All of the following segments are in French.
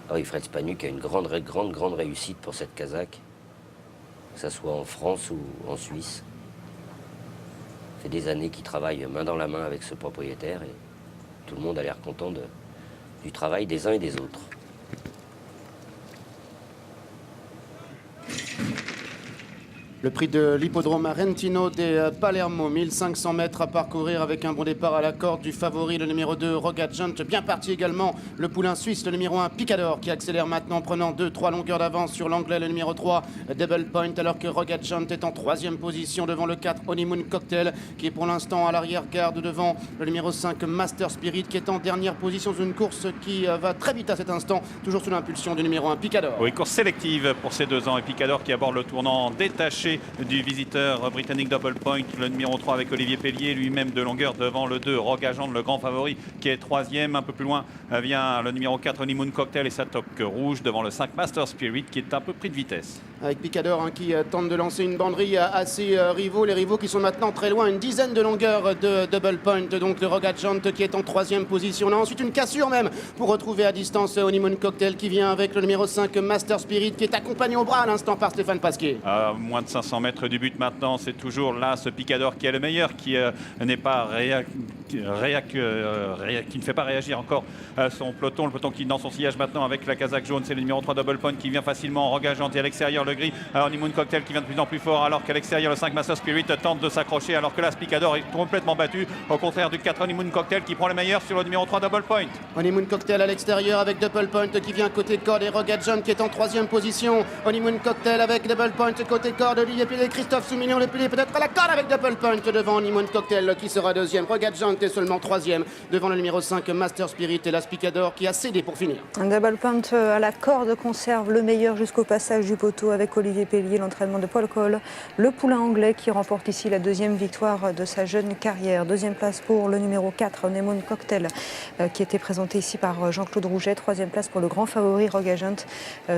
Ah oui, Fred Spanu qui a une grande réussite pour cette Kazakh, que ce soit en France ou en Suisse. Ça fait des années qu'il travaille main dans la main avec ce propriétaire et tout le monde a l'air content du travail des uns et des autres. Le prix de l'hippodrome Arentino des Palermo, 1500 mètres à parcourir avec un bon départ à la corde du favori, le numéro 2, Rogadjant. Bien parti également le poulain suisse, le numéro 1, Picador, qui accélère maintenant, prenant 2-3 longueurs d'avance sur l'anglais, le numéro 3, Double Point, alors que Rogadjant est en 3e position devant le 4, Honeymoon Cocktail, qui est pour l'instant à l'arrière-garde devant le numéro 5, Master Spirit, qui est en dernière position dans une course qui va très vite à cet instant, toujours sous l'impulsion du numéro 1, Picador. Oui, course sélective pour ces 2 ans et Picador qui aborde le tournant détaché du visiteur britannique Double Point, le numéro 3 avec Olivier Pellier, lui-même de longueur devant le 2, Rogadjant, le grand favori qui est 3e. Un peu plus loin vient le numéro 4, Honeymoon Cocktail et sa toque rouge devant le 5, Master Spirit qui est un peu pris de vitesse. Avec Picador qui tente de lancer une banderie à ses rivaux, les rivaux qui sont maintenant très loin, une dizaine de longueurs de Double Point, donc le Rogadjant qui est en 3e position. On a ensuite une cassure même pour retrouver à distance Honeymoon Cocktail qui vient avec le numéro 5, Master Spirit, qui est accompagné au bras à l'instant par Stéphane Pasquier. À moins de 500 mètres du but maintenant, c'est toujours là ce Picador qui est le meilleur, qui n'est pas qui ne fait pas réagir encore son peloton. Le peloton qui est dans son sillage maintenant avec la casaque jaune, c'est le numéro 3 Double Point qui vient facilement, Rogadjant et à l'extérieur le gris, Honeymoon Cocktail qui vient de plus en plus fort, alors qu'à l'extérieur le 5 Master Spirit tente de s'accrocher, alors que là Picador est complètement battu, au contraire du 4 Honeymoon Cocktail qui prend le meilleur sur le numéro 3 Double Point. Honeymoon Cocktail à l'extérieur avec Double Point qui vient côté corde et Rogadjant qui est en 3e position. Honeymoon Cocktail avec Double Point côté corde, Olivier Pellier, Christophe Soumillon, le Pellier peut-être à la corde avec Double Point devant Honeymoon Cocktail qui sera 2e. Rogadjant est seulement 3e devant le numéro 5 Master Spirit et la Picador qui a cédé pour finir. Double Point à la corde conserve le meilleur jusqu'au passage du poteau avec Olivier Pellier, l'entraînement de Paul Cole, le poulain anglais qui remporte ici la 2e victoire de sa jeune carrière. 2e place pour le numéro 4 Honeymoon Cocktail qui était présenté ici par Jean-Claude Rouget. 3e place pour le grand favori Rogadjant,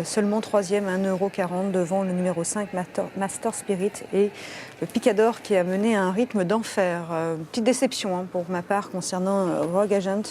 seulement 3e à 1,40 € devant le numéro 5 Master Spirit et le Picador qui a mené un rythme d'enfer. Petite déception pour ma part concernant Rogadjant.